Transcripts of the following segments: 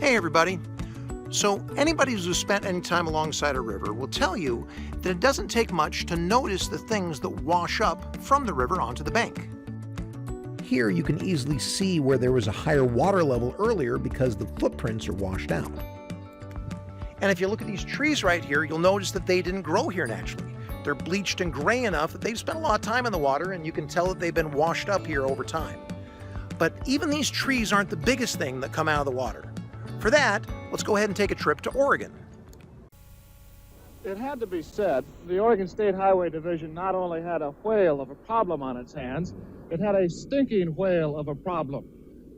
Hey everybody. So anybody who's spent any time alongside a river will tell you that it doesn't take much to notice the things that wash up from the river onto the bank. Here you can easily see where there was a higher water level earlier because the footprints are washed out. And if you look at these trees right here, you'll notice that they didn't grow here naturally. They're bleached and gray enough that they've spent a lot of time in the water, and you can tell that they've been washed up here over time. But even these trees aren't the biggest thing that come out of the water. For that, let's go ahead and take a trip to Oregon. It had to be said, the Oregon State Highway Division not only had a whale of a problem on its hands, it had a stinking whale of a problem.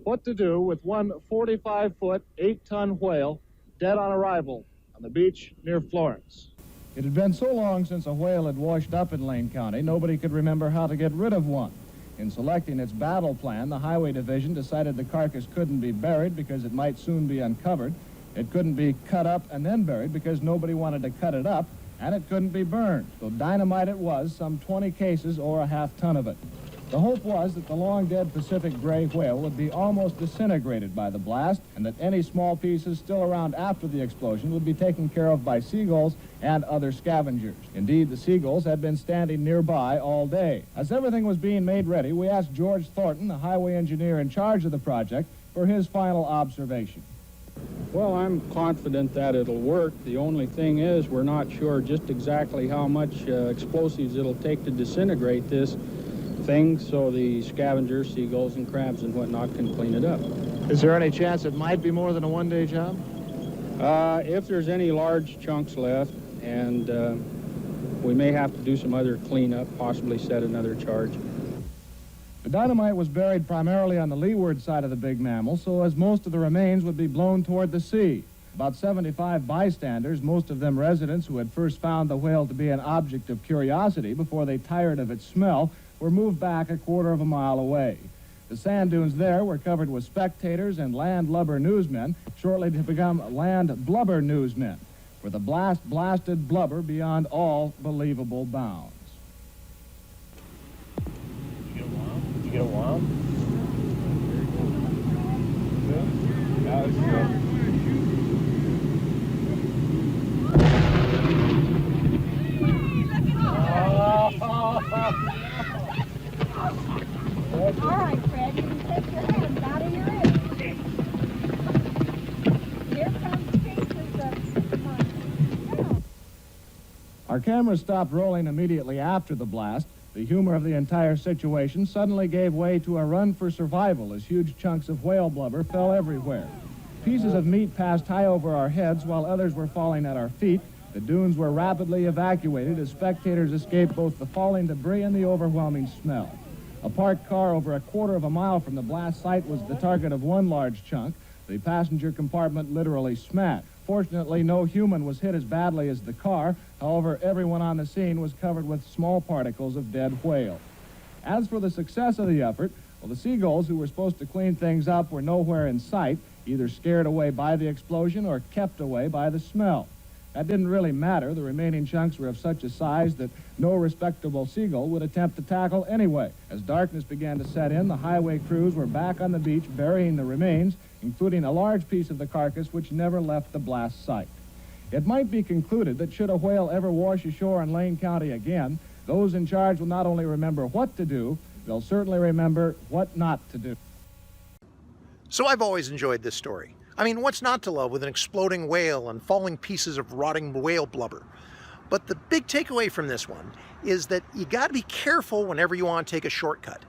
What to do with one 45-foot, 8-ton whale dead on arrival on the beach near Florence. It had been so long since a whale had washed up in Lane County, nobody could remember how to get rid of one. In selecting its battle plan, the Highway Division decided the carcass couldn't be buried because it might soon be uncovered. It couldn't be cut up and then buried because nobody wanted to cut it up, and it couldn't be burned. So dynamite it was, some 20 cases or a half-ton of it. The hope was that the long-dead Pacific gray whale would be almost disintegrated by the blast, and that any small pieces still around after the explosion would be taken care of by seagulls and other scavengers. Indeed, the seagulls had been standing nearby all day. As everything was being made ready, we asked George Thornton, the highway engineer in charge of the project, for his final observation. Well, I'm confident that it'll work. The only thing is we're not sure just exactly how much explosives it'll take to disintegrate this thing, so the scavengers, seagulls and crabs and whatnot can clean it up. Is there any chance it might be more than a one-day job? If there's any large chunks left, and we may have to do some other cleanup, possibly set another charge. The dynamite was buried primarily on the leeward side of the big mammal, so as most of the remains would be blown toward the sea. About 75 bystanders, most of them residents who had first found the whale to be an object of curiosity before they tired of its smell, were moved back a quarter of a mile away. The sand dunes there were covered with spectators and landlubber newsmen, shortly to become land blubber newsmen, for the blast blasted blubber beyond all believable bounds. Did you get a wow? That was good. All right, Fred, you can take your hands out of your ears. Here comes pieces of mine. Our cameras stopped rolling immediately after the blast. The humor of the entire situation suddenly gave way to a run for survival as huge chunks of whale blubber fell everywhere. Pieces of meat passed high over our heads while others were falling at our feet. The dunes were rapidly evacuated as spectators escaped both the falling debris and the overwhelming smell. A parked car over a quarter of a mile from the blast site was the target of one large chunk. The passenger compartment literally smashed. Fortunately, no human was hit as badly as the car. However, everyone on the scene was covered with small particles of dead whale. As for the success of the effort, well, the seagulls who were supposed to clean things up were nowhere in sight, either scared away by the explosion or kept away by the smell. That didn't really matter. The remaining chunks were of such a size that no respectable seagull would attempt to tackle anyway. As darkness began to set in, the highway crews were back on the beach burying the remains, including a large piece of the carcass which never left the blast site. It might be concluded that should a whale ever wash ashore in Lane County again, those in charge will not only remember what to do, they'll certainly remember what not to do. So I've always enjoyed this story. I mean, what's not to love with an exploding whale and falling pieces of rotting whale blubber? But the big takeaway from this one is that you got to be careful whenever you want to take a shortcut.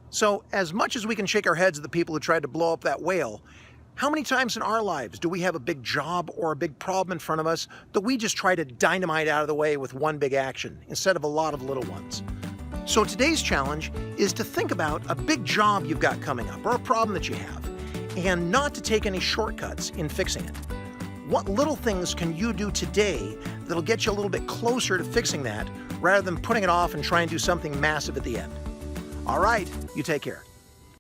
So as much as we can shake our heads at the people who tried to blow up that whale, how many times in our lives do we have a big job or a big problem in front of us that we just try to dynamite out of the way with one big action instead of a lot of little ones? So today's challenge is to think about a big job you've got coming up or a problem that you have, and not to take any shortcuts in fixing it. What little things can you do today that'll get you a little bit closer to fixing that rather than putting it off and trying to do something massive at the end? All right, you take care.